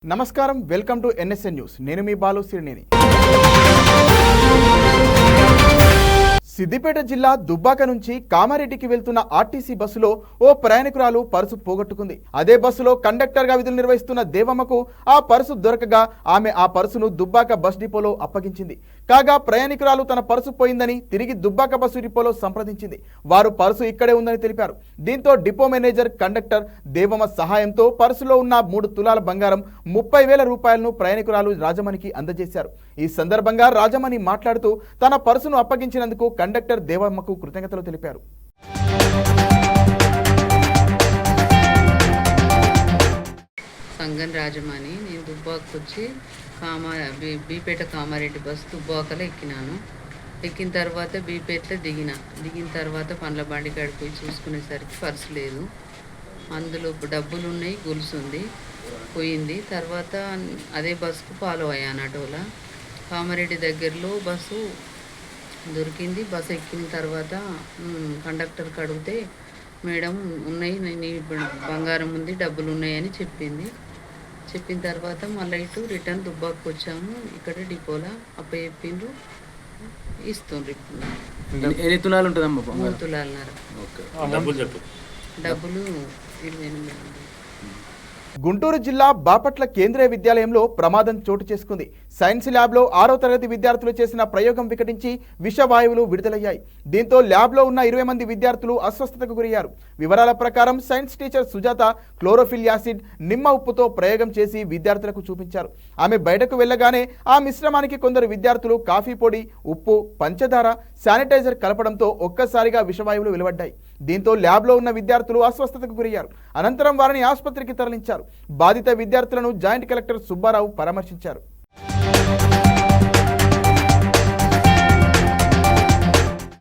నమస్కారం welcome to NSN news నేను మీ బాలు సిరినేని సిద్దిపేట జిల్లా దుబ్బాక నుంచి కామారెడ్డికి వెళ్తున్న ఆర్టీసీ బస్సులో ఓ ప్రయాణికురాలు పర్సు పోగొట్టుకుంది. అదే బస్సులో కండక్టర్ గా విధులు నిర్వహిస్తున్న దేవమ్మకు ఆ పర్సు దొరకగా ఆమె ఆ పర్సును దుబ్బాక బస్ డిపోలో అప్పగించింది. కాగా ప్రయాణికురాలు తన పర్సు పోయిందని తిరిగి దుబ్బాక బస్సు డిపోలో సంప్రదించింది. వారు పర్సు ఇక్కడే ఉందని తెలిపారు. దీంతో డిపో మేనేజర్ కండక్టర్ దేవమ్మ సహాయంతో పర్సులో ఉన్న 3 తులాల బంగారం 30,000 రూపాయలను ప్రయాణికురాలు రాజమణికి అందజేశారు. ఈ సందర్భంగా రాజమణి మాట్లాడుతూ తన పర్సును అప్పగించినందుకు కండక్టర్ దేవమ్మకు కృతజ్ఞతలు తెలిపారు. సంగన్ రాజమణి నేను దుబ్బాకు వచ్చి బీపేట కామారెడ్డి బస్ దుబ్బాకలో ఎక్కినాను. ఎక్కిన తర్వాత బీపేటలో దిగిన తర్వాత పండ్ల బండి కాడికి పోయి చూసుకునేసరికి పర్సు లేదు. అందులో డబ్బులు ఉన్నాయి, గొలుసు ఉంది, పోయింది. తర్వాత అదే బస్సుకు ఫాలో అయ్యాను ఆటోలా. కామారెడ్డి దగ్గరలో బస్సు దొరికింది. బస్సు ఎక్కిన తర్వాత కండక్టర్కి అడిగితే మేడం ఉన్నాయి, నీ బంగారం ఉంది, డబ్బులు ఉన్నాయని చెప్పింది. చెప్పిన తర్వాత మళ్ళీ ఇటు రిటర్న్ దుబ్బాకు వచ్చాము. ఇక్కడ డిపోలా చెప్పిండ్రు, ఇస్తుండ్రు. ఇప్పుడు 3 తులాలు ఉంటుందమ్మా? 3 తులాలన్నర. డబ్బులు 28,000. గుంటూరు జిల్లా బాపట్ల కేంద్రీయ విద్యాలయంలో ప్రమాదం చోటు చేసుకుంది. సైన్స్ ల్యాబ్లో 6వ తరగతి విద్యార్థులు చేసిన ప్రయోగం వికటించి విషవాయువులు విడుదలయ్యాయి. దీంతో ల్యాబ్లో ఉన్న 20 మంది విద్యార్థులు అస్వస్థతకు గురయ్యారు. వివరాల ప్రకారం science teacher Sujatha chlorophyll acid, నిమ్మ ఉప్పుతో ప్రయోగం చేసి విద్యార్థులకు చూపించారు. ఆమె బయటకు వెళ్లగానే ఆ మిశ్రమానికి కొందరు విద్యార్థులు కాఫీ పొడి, ఉప్పు, పంచదార, శానిటైజర్ కలపడంతో ఒక్కసారిగా విషవాయువులు వెలువడ్డాయి. దీంతో ల్యాబ్లో ఉన్న విద్యార్థులు అస్వస్థతకు గురయ్యారు. అనంతరం వారిని ఆసుపత్రికి తరలించారు. బాధిత విద్యార్థులను జాయింట్ కలెక్టర్ సుబ్బారావు పరామర్శించారు.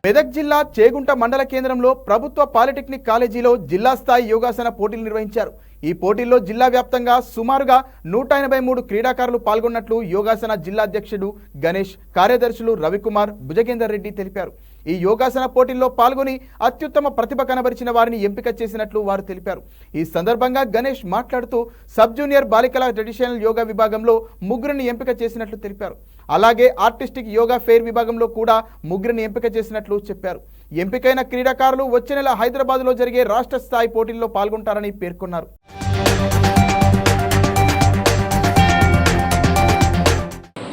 మెదక్ జిల్లా చేగుంట మండల కేంద్రంలో ప్రభుత్వ పాలిటెక్నిక్ కాలేజీలో జిల్లా స్థాయి యోగాసన పోటీలు నిర్వహించారు. ఈ పోటీల్లో జిల్లా వ్యాప్తంగా సుమారుగా 183 క్రీడాకారులు పాల్గొన్నట్లు యోగాసన జిల్లా అధ్యక్షుడు గణేష్, కార్యదర్శులు రవికుమార్, భుజగేందర్ రెడ్డి తెలిపారు. ఈ యోగాసన పోటీల్లో పాల్గొని అత్యుత్తమ ప్రతిభ కనబరిచిన వారిని ఎంపిక చేసినట్లు వారు తెలిపారు. ఈ సందర్భంగా గణేష్ మాట్లాడుతూ సబ్ జూనియర్ బాలికల ట్రెడిషనల్ యోగా విభాగంలో 3 ఎంపిక చేసినట్లు తెలిపారు. అలాగే ఆర్టిస్టిక్ యోగా ఫెయిర్ విభాగంలో కూడా 3 ఎంపిక చేసినట్లు చెప్పారు. ఎంపికైన క్రీడాకారులు వచ్చే నెల హైదరాబాద్లో జరిగే రాష్ట్ర స్థాయి పోటీల్లో పాల్గొంటారని పేర్కొన్నారు.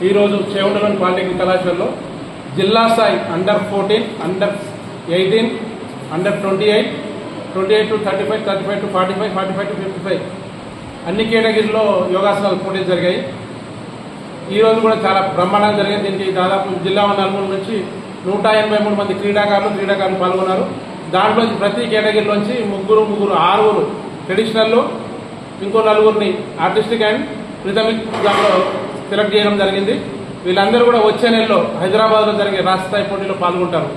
ఈరోజు చేగుంటలోని పాలిటెక్నిక్ కళాశాలలో జిల్లా స్థాయి under 14, under 18, under 28, 28 to 35, 35 to 45, 45 to 55 అన్ని కేటగిరీలో యోగాసనాలు పోటీలు జరిగాయి. ఈరోజు కూడా చాలా బ్రహ్మాండంగా జరిగాయి. దీనికి దాదాపు జిల్లా నలుమూల నుంచి 183 మంది క్రీడాకారులు పాల్గొన్నారు. దాంట్లో ప్రతి కేటగిరీలోంచి 6 ట్రెడిషనల్లో, ఇంకో 4 ఆర్టిస్టిక్ అండ్ రిథమిక్ దాంట్లో సెలెక్ట్ చేయడం జరిగింది. వీళ్ళందరూ కూడా వచ్చే నెలలో హైదరాబాద్లో జరిగే రాష్ట్ర స్థాయి పోటీలో పాల్గొంటారు.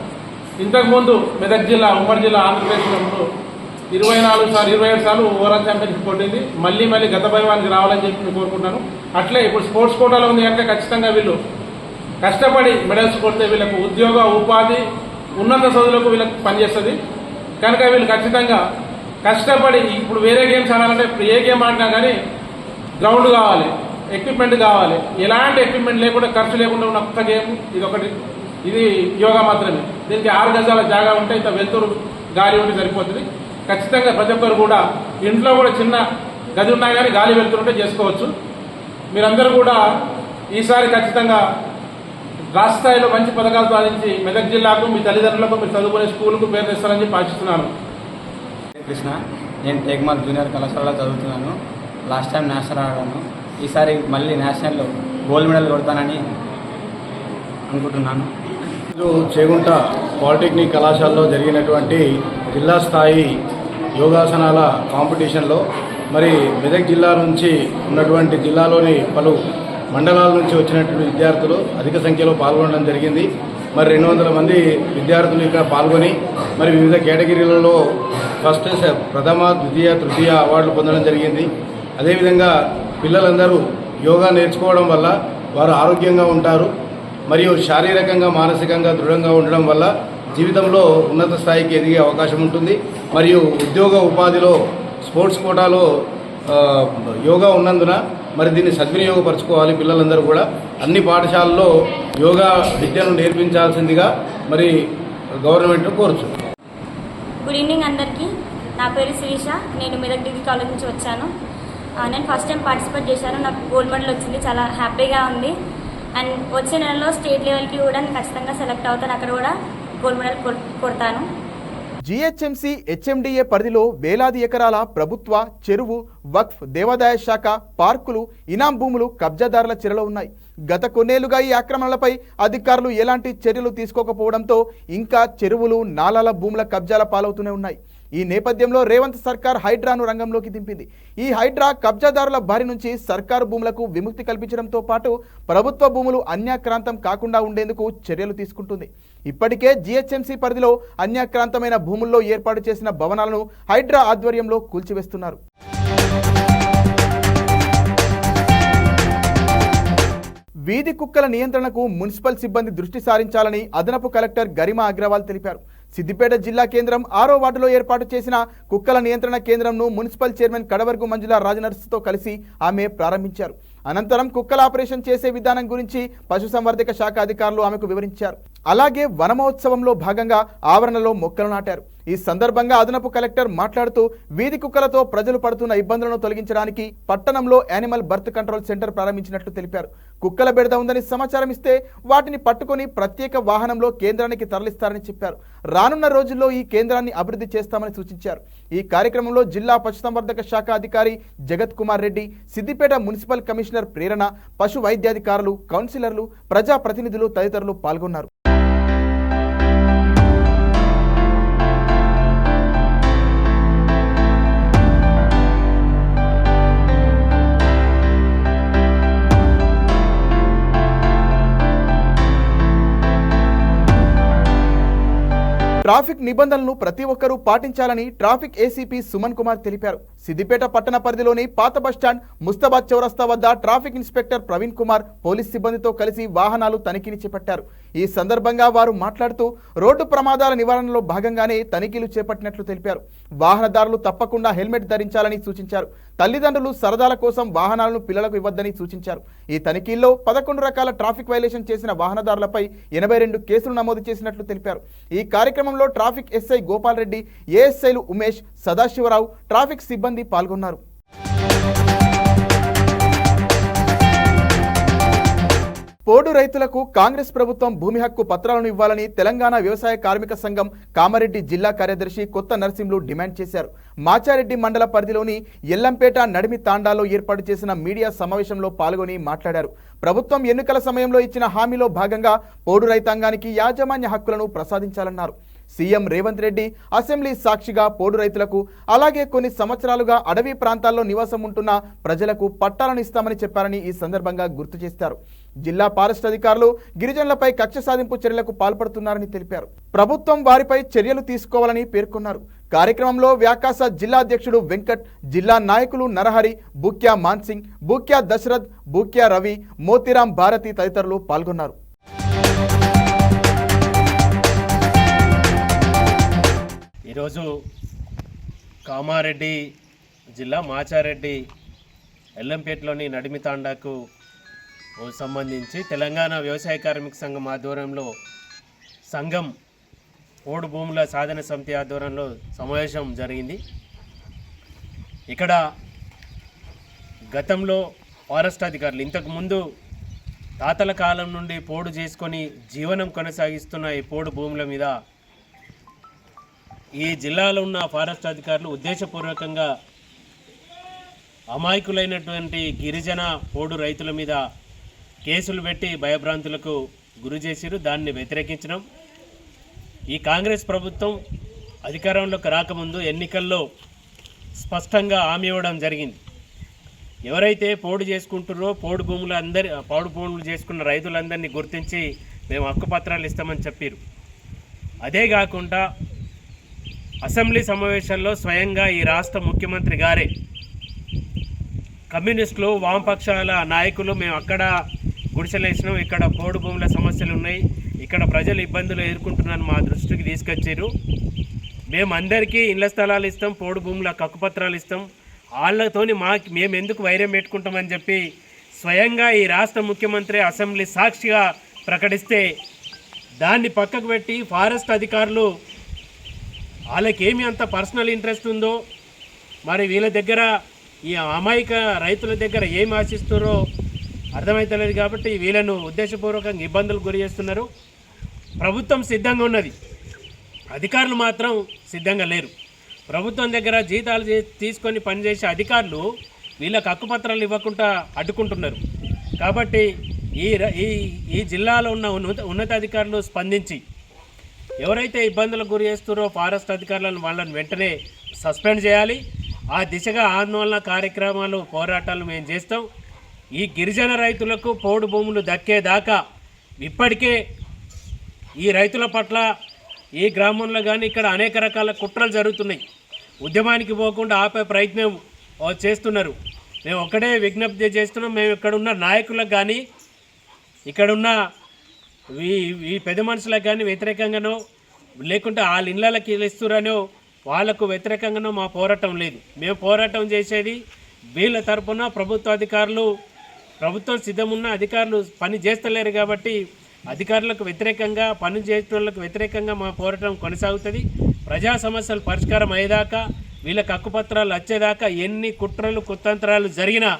ఇంతకుముందు మెదక్ జిల్లా, ఉమ్మడి జిల్లా ఆంధ్రప్రదేశ్లో 27 సార్లు ఓవరాల్ ఛాంపియన్షిప్ కొట్టింది. మళ్ళీ గత వైభవానికి రావాలని చెప్పి నేను కోరుకుంటాను. అట్లే ఇప్పుడు స్పోర్ట్స్ కోటాలో ఉంది అంటే ఖచ్చితంగా వీళ్ళు కష్టపడి మెడల్స్ కొడితే వీళ్ళకు ఉద్యోగ, ఉపాధి, ఉన్నత చదువులకు వీళ్ళకి పనిచేస్తుంది. కనుక వీళ్ళు ఖచ్చితంగా కష్టపడి ఇప్పుడు వేరే గేమ్స్ ఆడాలంటే ఏ గేమ్ ఆడినా కానీ గ్రౌండ్ కావాలి, ఎక్విప్మెంట్ కావాలి. ఎలాంటి ఎక్విప్మెంట్ లేకుండా, ఖర్చు లేకుండా ఉన్న ఒక్క గేమ్ ఇది యోగా మాత్రమే. దీనికి 6 గజాల జాగా ఉంటే ఇంత వెలుతురు, గాలి ఉంటే సరిపోతుంది. ఖచ్చితంగా ప్రతి ఒక్కరు కూడా ఇంట్లో కూడా చిన్న గది ఉన్నా కానీ గాలి వెలుతురుంటే చేసుకోవచ్చు. మీరందరూ కూడా ఈసారి ఖచ్చితంగా రాష్ట్ర స్థాయిలో మంచి పథకాలు సాధించి మెదక్ జిల్లాకు, మీ తల్లిదండ్రులకు, మీరు చదువుకునే స్కూల్కు పేరు తెస్తారని చెప్పి ఆశిస్తున్నాను. కృష్ణ, నేను టేక్మాల్ జూనియర్ కళాశాలలో చదువుతున్నాను. లాస్ట్ టైం నేషనల్ ఆడాను. ఈసారి మళ్ళీ నేషనల్లో గోల్డ్ మెడల్ కొడతానని అనుకుంటున్నాను. చేగుంట పాలిటెక్నిక్ కళాశాలలో జరిగినటువంటి జిల్లా స్థాయి యోగాసనాల కాంపిటీషన్లో మరి మెదక్ జిల్లా నుంచి ఉన్నటువంటి జిల్లాలోని పలు మండలాల నుంచి వచ్చినటువంటి విద్యార్థులు అధిక సంఖ్యలో పాల్గొనడం జరిగింది. మరి 200 మంది విద్యార్థులు ఇక్కడ పాల్గొని మరి వివిధ కేటగిరీలలో ఫస్ట్, ప్రథమ, ద్వితీయ, తృతీయ అవార్డులు పొందడం జరిగింది. అదేవిధంగా పిల్లలందరూ యోగా నేర్చుకోవడం వల్ల వారు ఆరోగ్యంగా ఉంటారు. మరియు శారీరకంగా, మానసికంగా దృఢంగా ఉండడం వల్ల జీవితంలో ఉన్నత స్థాయికి ఎదిగే అవకాశం ఉంటుంది. మరియు ఉద్యోగ, ఉపాధిలో, స్పోర్ట్స్ కోటాలో యోగా ఉన్నందున మరి దీన్ని సద్వినియోగపరచుకోవాలి. పిల్లలందరూ కూడా అన్ని పాఠశాలల్లో యోగా విద్యను నేర్పించాల్సిందిగా మరి గవర్నమెంట్ను కోరుచున్నాను. గుడ్ ఈవినింగ్ అందరికీ. నా పేరు శిరీష. నేను మెదక్ డిగ్రీ కాలేజ్ నుంచి వచ్చాను. నేను ఫస్ట్ టైం పార్టిసిపేట్ చేశాను. నాకు గోల్డ్ మెడల్ వచ్చింది. చాలా హ్యాపీగా ఉంది. అండ్ వచ్చే నెలలో స్టేట్ లెవెల్కి కూడా నేను ఖచ్చితంగా సెలెక్ట్ అవుతాను. అక్కడ కూడా గోల్డ్ మెడల్ కొడతాను. జీహెచ్ఎంసీ హెచ్ఎండిఏ పరిధిలో వేలాది ఎకరాల ప్రభుత్వ చెరువు, వక్ఫ్, దేవాదాయ శాఖ, పార్కులు, ఇనాం భూములు కబ్జాదారుల చెరలో ఉన్నాయి. గత కొన్నేళ్లుగా ఈ ఆక్రమణలపై అధికారులు ఎలాంటి చర్యలు తీసుకోకపోవడంతో ఇంకా చెరువులు, నాలాల భూముల కబ్జాల పాలవుతూనే ఉన్నాయి. ఈ నేపథ్యంలో రేవంత్ సర్కార్ హైడ్రాను రంగంలోకి దింపింది. ఈ హైడ్రా కబ్జాదారుల బారి నుంచి సర్కారు భూములకు విముక్తి కల్పించడంతో పాటు ప్రభుత్వ భూములు అన్యాక్రాంతం కాకుండా ఉండేందుకు చర్యలు తీసుకుంటుంది. ఇప్పటికే జీహెచ్ఎంసీ పరిధిలో అన్యాక్రాంతమైన భూముల్లో ఏర్పాటు చేసిన భవనాలను హైడ్రా ఆధ్వర్యంలో కూల్చివేస్తున్నారు. వీధి కుక్కల నియంత్రణకు మున్సిపల్ సిబ్బంది దృష్టి సారించాలని అదనపు కలెక్టర్ గరిమా అగ్రవాల్ తెలిపారు. సిద్దిపేట జిల్లా కేంద్రం 6వ వార్డులో ఏర్పాటు చేసిన కుక్కల నియంత్రణ కేంద్రంను మున్సిపల్ చైర్మన్ కడవర్గు మంజుల రాజనర్స్తో కలిసి ఆమె ప్రారంభించారు. అనంతరం కుక్కల ఆపరేషన్ చేసే విధానం గురించి పశుసంవర్ధక శాఖ అధికారులు ఆమెకు వివరించారు. అలాగే వనమహోత్సవంలో భాగంగా ఆవరణలో మొక్కలు నాటారు. ఈ సందర్భంగా అదనపు కలెక్టర్ మాట్లాడుతూ వీధి కుక్కలతో ప్రజలు పడుతున్న ఇబ్బందులను తొలగించడానికి పట్టణంలో యానిమల్ బర్త్ కంట్రోల్ సెంటర్ ప్రారంభించినట్లు తెలిపారు. కుక్కల బెడద ఉందని సమాచారం ఇస్తే వాటిని పట్టుకొని ప్రత్యేక వాహనంలో కేంద్రానికి తరలిస్తారని చెప్పారు. రానున్న రోజుల్లో ఈ కేంద్రాన్ని అభివృద్ధి చేస్తామని సూచించారు. ఈ కార్యక్రమంలో జిల్లా పశుసంవర్ధక శాఖ అధికారి జగత్ కుమార్ రెడ్డి, సిద్దిపేట మున్సిపల్ కమిషనర్ ప్రేరణ, పశు వైద్యాధికారులు, కౌన్సిలర్లు, ప్రజాప్రతినిధులు తదితరులు పాల్గొన్నారు. ట్రాఫిక్ నిబంధనలను ప్రతి ఒక్కరూ పాటించాలని ట్రాఫిక్ ఏసీపీ సుమన్ కుమార్ తెలిపారు. సిద్దిపేట పట్టణ పరిధిలోని పాత బస్టాండ్, ముస్తాబాద్ చౌరస్తా వద్ద traffic inspector Praveen Kumar police సిబ్బందితో కలిసి వాహనాలు తనిఖీని చేపట్టారు. ఈ సందర్భంగా వారు మాట్లాడుతూ రోడ్డు ప్రమాదాల నివారణలో భాగంగానే తనిఖీలు చేపట్టినట్లు తెలిపారు. వాహనదారులు తప్పకుండా హెల్మెట్ ధరించాలని సూచించారు. తల్లిదండ్రులు సరదాల కోసం వాహనాలను పిల్లలకు ఇవ్వద్దని సూచించారు. ఈ తనిఖీల్లో 11 రకాల ట్రాఫిక్ వైలేషన్ చేసిన వాహనదారులపై 82 కేసులు నమోదు చేసినట్లు తెలిపారు. ఈ కార్యక్రమంలో ట్రాఫిక్ ఎస్ఐ గోపాల్ రెడ్డి, ఏఎస్ఐలు ఉమేష్, సదాశివరావు, ట్రాఫిక్ సిబ్బంది పాల్గొన్నారు. పోడు రైతులకు కాంగ్రెస్ ప్రభుత్వం భూమి హక్కు పత్రాలను ఇవ్వాలని తెలంగాణ వ్యవసాయ కార్మిక సంఘం కామారెడ్డి జిల్లా కార్యదర్శి కొత్త నర్సింలు డిమాండ్ చేశారు. మాచారెడ్డి మండల పరిధిలోని ఎల్లంపేట నడిమి తాండాలో ఏర్పాటు చేసిన మీడియా సమావేశంలో పాల్గొని మాట్లాడారు. ప్రభుత్వం ఎన్నికల సమయంలో ఇచ్చిన హామీలో భాగంగా పోడు రైతాంగానికి యాజమాన్య హక్కులను ప్రసాదించాలన్నారు. సీఎం రేవంత్ రెడ్డి అసెంబ్లీ సాక్షిగా పోడు రైతులకు, అలాగే కొన్ని సంవత్సరాలుగా అడవి ప్రాంతాల్లో నివాసం ఉంటున్న ప్రజలకు పట్టాలను ఇస్తామని చెప్పారని ఈ సందర్భంగా గుర్తు చేశారు. జిల్లా ఫారెస్ట్ అధికారులు గిరిజనులపై కక్ష సాధింపు చర్యలకు పాల్పడుతున్నారని తెలిపారు. ప్రభుత్వం వారిపై చర్యలు తీసుకోవాలని పేర్కొన్నారు. కార్యక్రమంలో వ్యాకాస జిల్లా అధ్యక్షుడు వెంకట్, జిల్లా నాయకులు నరహరి, బూక్యా మాన్సింగ్, బూక్యా దశరథ్, బూక్యా రవి, మోతిరాం భారతి తదితరులు పాల్గొన్నారు. ఈరోజు కామారెడ్డి జిల్లా మాచారెడ్డి ఎల్లంపేటలోని నడిమితాండాకు సంబంధించి తెలంగాణ వ్యవసాయ కార్మిక సంఘం ఆధ్వర్యంలో సంఘం పోడు భూముల సాధన సమితి ఆధ్వర్యంలో సమావేశం జరిగింది. ఇక్కడ గతంలో ఫారెస్ట్ అధికారులు ఇంతకుముందు తాతల కాలం నుండి పోడు చేసుకొని జీవనం కొనసాగిస్తున్న ఈ పోడు భూముల మీద ఈ జిల్లాలో ఉన్న ఫారెస్ట్ అధికారులు ఉద్దేశపూర్వకంగా అమాయకులైనటువంటి గిరిజన పోడు రైతుల మీద కేసులు పెట్టి భయభ్రాంతులకు గురి చేసిరు. దాన్ని వ్యతిరేకించడం, ఈ కాంగ్రెస్ ప్రభుత్వం అధికారంలోకి రాకముందు ఎన్నికల్లో స్పష్టంగా హామీ ఇవ్వడం జరిగింది. ఎవరైతే పోడు చేసుకుంటారో పోడు భూములు చేసుకున్న రైతులందరినీ గుర్తించి మేము హక్కుపత్రాలు ఇస్తామని చెప్పారు. అదే కాకుండా అసెంబ్లీ సమావేశాల్లో స్వయంగా ఈ రాష్ట్ర ముఖ్యమంత్రి గారే కమ్యూనిస్టులు, వామపక్షాల నాయకులు మేము అక్కడ గుడిసెలేసినాం, ఇక్కడ పోడు భూముల సమస్యలు ఉన్నాయి, ఇక్కడ ప్రజలు ఇబ్బందులు ఎదుర్కొంటున్నారని మా దృష్టికి తీసుకొచ్చారు. మేము అందరికీ ఇళ్ల స్థలాలు ఇస్తాం, పోడు భూముల హక్కుపత్రాలు ఇస్తాం, వాళ్ళతోని మేము ఎందుకు వైరం పెట్టుకుంటామని చెప్పి స్వయంగా ఈ రాష్ట్ర ముఖ్యమంత్రి అసెంబ్లీ సాక్షిగా ప్రకటిస్తే దాన్ని పక్కకు పెట్టి ఫారెస్ట్ అధికారులు వాళ్ళకేమి అంత పర్సనల్ ఇంట్రెస్ట్ ఉందో మరి వీళ్ళ దగ్గర ఈ అమాయక రైతుల దగ్గర ఏం ఆశిస్తున్నారో అర్థమవుతలేదు. కాబట్టి వీళ్ళను ఉద్దేశపూర్వకంగా ఇబ్బందులు గురి చేస్తున్నారు. ప్రభుత్వం సిద్ధంగా ఉన్నది, అధికారులు మాత్రం సిద్ధంగా లేరు. ప్రభుత్వం దగ్గర జీతాలు తీసుకొని పనిచేసే అధికారులు వీళ్ళకు హక్కుపత్రాలు ఇవ్వకుండా అడ్డుకుంటున్నారు. కాబట్టి ఈ జిల్లాలో ఉన్న ఉన్నతాధికారులు స్పందించి ఎవరైతే ఇబ్బందులకు గురి చేస్తారో ఫారెస్ట్ అధికారులను వాళ్ళని వెంటనే సస్పెండ్ చేయాలి. ఆ దిశగా ఆందోళన కార్యక్రమాలు పోరాటాలు మేము చేస్తాం. ఈ గిరిజన రైతులకు పోడు భూములు దక్కేదాకా ఇప్పటికే ఈ రైతుల పట్ల ఈ గ్రామంలో కానీ ఇక్కడ అనేక రకాల కుట్రలు జరుగుతున్నాయి. ఉద్యమానికి పోకుండా ఆపే ప్రయత్నం చేస్తున్నారు. మేము ఒక్కడే విజ్ఞప్తి చేస్తున్నాం. మేము ఇక్కడున్న నాయకులకు కానీ ఇక్కడున్న ఈ పెద్ద మనుషులకు కానీ వ్యతిరేకంగానో లేకుంటే వాళ్ళ ఇళ్ళకి ఇస్తున్నారనో వాళ్లకు వ్యతిరేకంగానో మా పోరాటం లేదు. మేము పోరాటం చేసేది వీళ్ళ తరపున ప్రభుత్వం సిద్ధమున్న అధికారులు పని చేస్తలేరు కాబట్టి అధికారులకు వ్యతిరేకంగా పని చేసిన వాళ్ళకు వ్యతిరేకంగా మా పోరాటం కొనసాగుతుంది. ప్రజా సమస్యలు పరిష్కారం అయ్యేదాకా వీళ్ళకి హక్కుపత్రాలు వచ్చేదాకా ఎన్ని కుట్రలు కుతంత్రాలు జరిగినా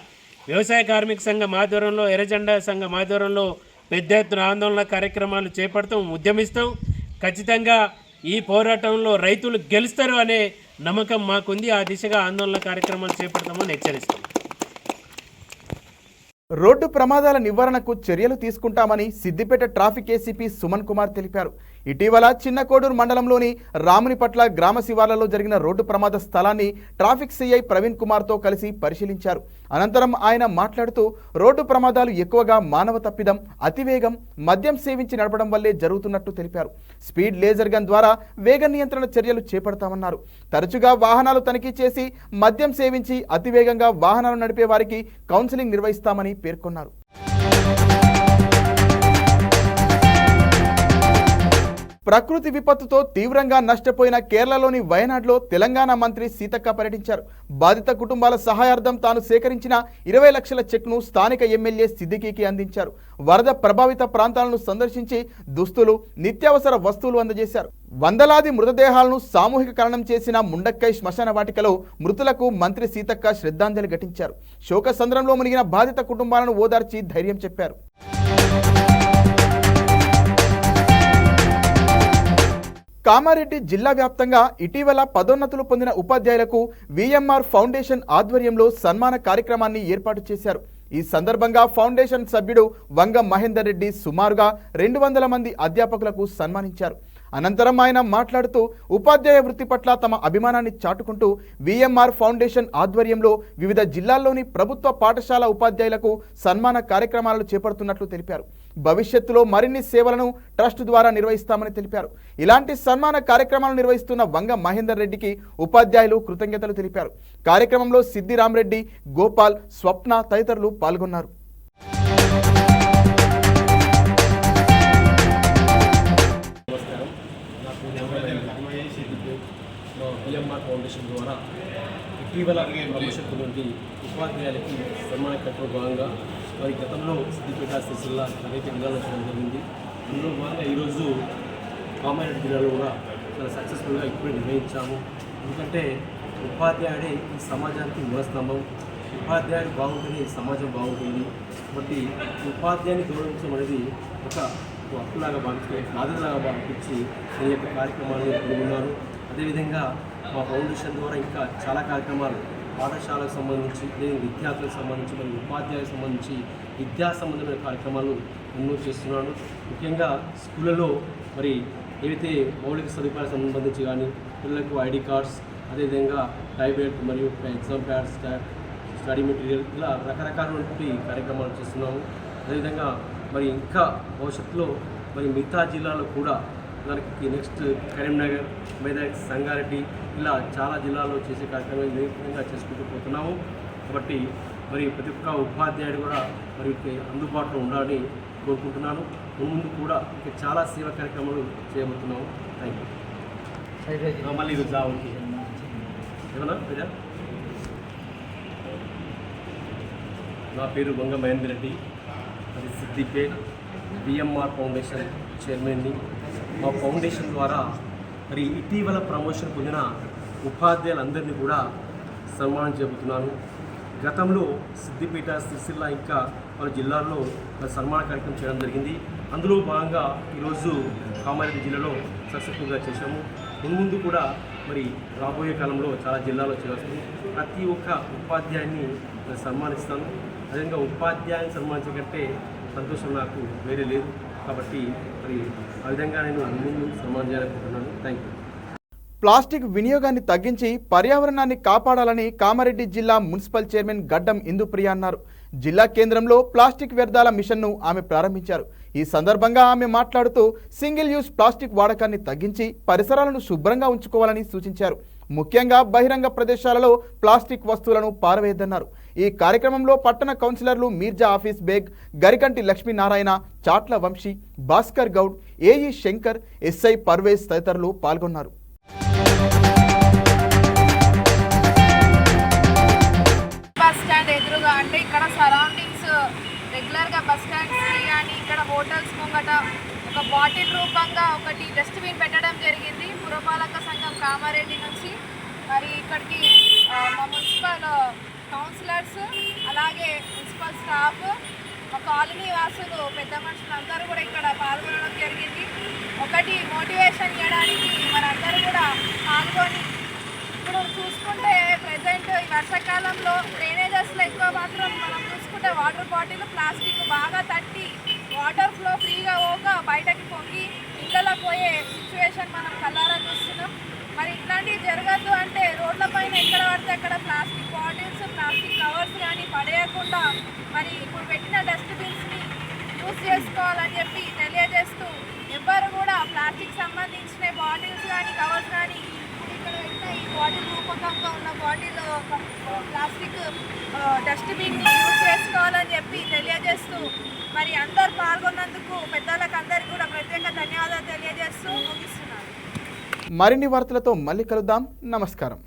వ్యవసాయ కార్మిక సంఘం ఆధ్వర్యంలో ఎర్రజెండా సంఘం ఆధ్వర్యంలో పెద్ద ఎత్తున ఆందోళన కార్యక్రమాలు చేపడతాం, ఉద్యమిస్తాం. ఖచ్చితంగా ఈ పోరాటంలో రైతులు గెలుస్తారు అనే నమ్మకం మాకుంది. ఆ దిశగా ఆందోళన కార్యక్రమాలు చేపడతామని హెచ్చరిస్తాం. రోడ్డు ప్రమాదాల నివారణకు చర్యలు తీసుకుంటామని సిద్దిపేట ట్రాఫిక్ ఏసీపీ సుమన్ కుమార్ తెలిపారు. ఇటీవల చిన్నకోడూరు మండలంలోని రామునిపట్ల గ్రామ శివార్లలో జరిగిన రోడ్డు ప్రమాద స్థలాన్ని ట్రాఫిక్ సిఐ ప్రవీణ్ కుమార్తో కలిసి పరిశీలించారు. అనంతరం ఆయన మాట్లాడుతూ రోడ్డు ప్రమాదాలు ఎక్కువగా మానవ తప్పిదం, అతివేగం, మద్యం సేవించి నడపడం వల్లే జరుగుతున్నట్టు తెలిపారు. స్పీడ్ లేజర్ గన్ ద్వారా వేగ నియంత్రణ చర్యలు చేపడతామన్నారు. తరచుగా వాహనాలు తనిఖీ చేసి మద్యం సేవించి అతివేగంగా వాహనాలు నడిపే వారికి కౌన్సిలింగ్ నిర్వహిస్తామని పేర్కొన్నారు. ప్రకృతి విపత్తుతో తీవ్రంగా నష్టపోయిన కేరళలోని వయనాడ్లో తెలంగాణ మంత్రి సీతక్క పర్యటించారు. బాధిత కుటుంబాల సహాయార్థం తాను సేకరించిన 20 లక్షల చెక్ను స్థానిక ఎమ్మెల్యే సిద్దికీకి అందించారు. వరద ప్రభావిత ప్రాంతాలను సందర్శించి దుస్తులు, నిత్యావసర వస్తువులు అందజేశారు. వందలాది మృతదేహాలను సామూహిక ఖననం చేసిన ముండక్కై శ్మశాన వాటికలో మృతులకు మంత్రి సీతక్క శ్రద్ధాంజలి ఘటించారు. శోకసంద్రంలో మునిగిన బాధిత కుటుంబాలను ఓదార్చి ధైర్యం చెప్పారు. కామారెడ్డి జిల్లా వ్యాప్తంగా ఇటీవల పదోన్నతులు పొందిన ఉపాధ్యాయులకు వీఎంఆర్ ఫౌండేషన్ ఆధ్వర్యంలో సన్మాన కార్యక్రమాన్ని ఏర్పాటు చేశారు. ఈ సందర్భంగా ఫౌండేషన్ సభ్యుడు వంగ మహేందర్ రెడ్డి సుమారుగా 200 మంది అధ్యాపకులకు సన్మానించారు. అనంతరం ఆయన మాట్లాడుతూ ఉపాధ్యాయ వృత్తి పట్ల తమ అభిమానాన్ని చాటుకుంటూ వీఎంఆర్ ఫౌండేషన్ ఆధ్వర్యంలో వివిధ జిల్లాల్లోని ప్రభుత్వ పాఠశాల ఉపాధ్యాయులకు సన్మాన కార్యక్రమాలు చేపడుతున్నట్లు తెలిపారు. భవిష్యత్తులో మరిన్ని సేవలను ట్రస్ట్ ద్వారా నిర్వహిస్తామని తెలిపారు. ఇలాంటి సన్మాన కార్యక్రమాలు నిర్వహిస్తున్న వంగ మహేందర్ రెడ్డికి ఉపాధ్యాయులు కృతజ్ఞతలు తెలిపారు. కార్యక్రమంలో సిద్దిరామరెడ్డి, గోపాల్, స్వప్న తదితరులు పాల్గొన్నారు. వీఎంఆర్ ఫౌండేషన్ ద్వారా ఇటీవల ప్రమోషన్ నుండి ఉపాధ్యాయులకి సన్మాన కార్యక్రమం భాగంగా మరి గతంలో సిద్దిపేట సిరిసిల్ల అనేక జిల్లాలో చేయడం జరిగింది. అందులో భాగంగా ఈరోజు కామారెడ్డి జిల్లాలో కూడా చాలా సక్సెస్ఫుల్గా ఇప్పుడే నిర్వహించాము. ఎందుకంటే ఉపాధ్యాయుడే ఈ సమాజానికి మూలస్తంభం. ఉపాధ్యాయుడు బాగుంటేనే ఈ సమాజం బాగుంటుంది. కాబట్టి ఉపాధ్యాయుని గౌరవించడం అనేది ఒక హక్కులాగా భావించి, బాధ్యతలాగా భావించి ఈ యొక్క కార్యక్రమాన్ని పాల్గొన్నారు. అదేవిధంగా మా ఫౌండేషన్ ద్వారా ఇంకా చాలా కార్యక్రమాలు పాఠశాలకు సంబంధించి, లేదా విద్యార్థులకు సంబంధించి, మరియు ఉపాధ్యాయులకు సంబంధించి విద్యా సంబంధమైన కార్యక్రమాలు ఎన్నో చేస్తున్నాను. ముఖ్యంగా స్కూళ్ళలో మరి ఏవైతే మౌలిక సదుపాయాలకు సంబంధించి కానీ పిల్లలకు ఐడి కార్డ్స్, అదేవిధంగా టైబ్లెట్ మరియు ఎగ్జామ్ ప్యాడ్స్, స్టడీ మెటీరియల్, ఇలా రకరకాలైనటువంటి కార్యక్రమాలు చేస్తున్నాము. అదేవిధంగా మరి ఇంకా భవిష్యత్తులో మరి మిగతా జిల్లాలో కూడా దానికి నెక్స్ట్ కరీంనగర్, మెదక్, సంగారెడ్డి, ఇలా చాలా జిల్లాల్లో చేసే కార్యక్రమాలు నిరంతరంగా చేసుకుంటూ పోతున్నాము. కాబట్టి మరి ప్రతి ఒక్క ఉపాధ్యాయుడు కూడా మరి అందుబాటులో ఉండాలని కోరుకుంటున్నాను. ముందు కూడా ఇంకా చాలా సేవా కార్యక్రమాలు చేయబోతున్నాము. Thank you. మళ్ళీ ఈరోజు ఏమన్నా నా పేరు వంగ మహేందర్ రెడ్డి, అది సిద్దిపేట్ బిఎంఆర్ ఫౌండేషన్ చైర్మన్ని. మా ఫౌండేషన్ ద్వారా మరి ఇటీవల ప్రమోషన్ పొందిన ఉపాధ్యాయులందరినీ కూడా సన్మానం చెబుతున్నాను. గతంలో సిద్దిపేట, సిరిసిల్ల ఇంకా పలు జిల్లాల్లో సన్మాన కార్యక్రమం చేయడం జరిగింది. అందులో భాగంగా ఈరోజు కామారెడ్డి జిల్లాలో సక్సెస్ఫుల్గా చేశాము. ముందు కూడా మరి రాబోయే కాలంలో చాలా జిల్లాలో చేస్తుంది. ప్రతి ఒక్క ఉపాధ్యాయుని సన్మానిస్తాను. అదేవిధంగా ఉపాధ్యాయుని సన్మానించే కంటే సంతోషం నాకు వేరే లేదు. కాబట్టి మరి ఆ విధంగా నేను ముందు సన్మానం చేయాలనుకుంటున్నాను. Thank you. ప్లాస్టిక్ వినియోగాన్ని తగ్గించి పర్యావరణాన్ని కాపాడాలని కామారెడ్డి జిల్లా మున్సిపల్ చైర్మన్ గడ్డం ఇందుప్రియ అన్నారు. జిల్లా కేంద్రంలో ప్లాస్టిక్ వ్యర్థాల మిషన్ను ఆమె ప్రారంభించారు. ఈ సందర్భంగా ఆమె మాట్లాడుతూ సింగిల్ యూజ్ ప్లాస్టిక్ వాడకాన్ని తగ్గించి పరిసరాలను శుభ్రంగా ఉంచుకోవాలని సూచించారు. ముఖ్యంగా బహిరంగ ప్రదేశాలలో ప్లాస్టిక్ వస్తువులను పారవేయద్దన్నారు. ఈ కార్యక్రమంలో పట్టణ కౌన్సిలర్లు మీర్జా ఆఫీస్ బేగ్, గరికంటి లక్ష్మీనారాయణ, చాట్ల వంశీ, భాస్కర్ గౌడ్, ఏఈ శంకర్, ఎస్ఐ పర్వేజ్ తదితరులు పాల్గొన్నారు. బస్ స్టాండ్ ఎదురుగా అంటే ఇక్కడ సరౌండింగ్స్ రెగ్యులర్గా బస్ స్టాండ్స్ కానీ ఇక్కడ హోటల్స్ ముంగట ఒక బాటిల్ రూపంగా ఒకటి డస్ట్బిన్ పెట్టడం జరిగింది పురపాలక సంఘం కామారెడ్డి నుంచి. మరి ఇక్కడికి మా మున్సిపల్ కౌన్సిలర్స్ అలాగే మున్సిపల్ స్టాఫ్, మా కాలనీ వాసులు, పెద్ద మనుషులు అందరూ కూడా ఇక్కడ పాల్గొనడం జరిగింది. ఒకటి మోటివేషన్ చేయడానికి మనందరూ కూడా పాల్గొని ఇప్పుడు చూసుకుంటే ప్రజెంట్ ఈ వర్షాకాలంలో డ్రైనేజెస్లో ఎక్కువ మాత్రం మనం చూసుకుంటే వాటర్ బాటిల్ ప్లాస్టిక్ బాగా తట్టి వాటర్ ఫ్లో ఫ్రీగా పోక బయటకి పొంగి ఇళ్ళలో పోయే సిచ్యువేషన్ మనం కళ్ళారా చూస్తున్నాం. మరి ఇట్లాంటివి జరగద్దు అంటే రోడ్లపైన ఎక్కడ పడితే అక్కడ ప్లాస్టిక్ బాటిల్స్, ప్లాస్టిక్ కవర్స్ కానీ పడేయకుండా మరి ఇప్పుడు పెట్టిన డస్ట్బిన్స్ని యూజ్ చేసుకోవాలని చెప్పి తెలియజేస్తూ ఎవ్వరు కూడా ప్లాస్టిక్ సంబంధించిన బాటిల్స్ కానీ కవర్స్ కానీ ఇక్కడ పెట్టిన ఈ బాటిల్ రూపకంగా ఉన్న బాటిల్ ప్లాస్టిక్ డస్ట్బిన్ని యూజ్ చేసుకోవాలని చెప్పి తెలియజేస్తూ మరి అందరు పాల్గొన్నందుకు పెద్దలకు అందరికీ కూడా ప్రత్యేక ధన్యవాదాలు తెలియజేస్తూ ముగిస్తున్నాను. మరిన్ని వార్తలతో మళ్ళీ కలుద్దాం. నమస్కారం.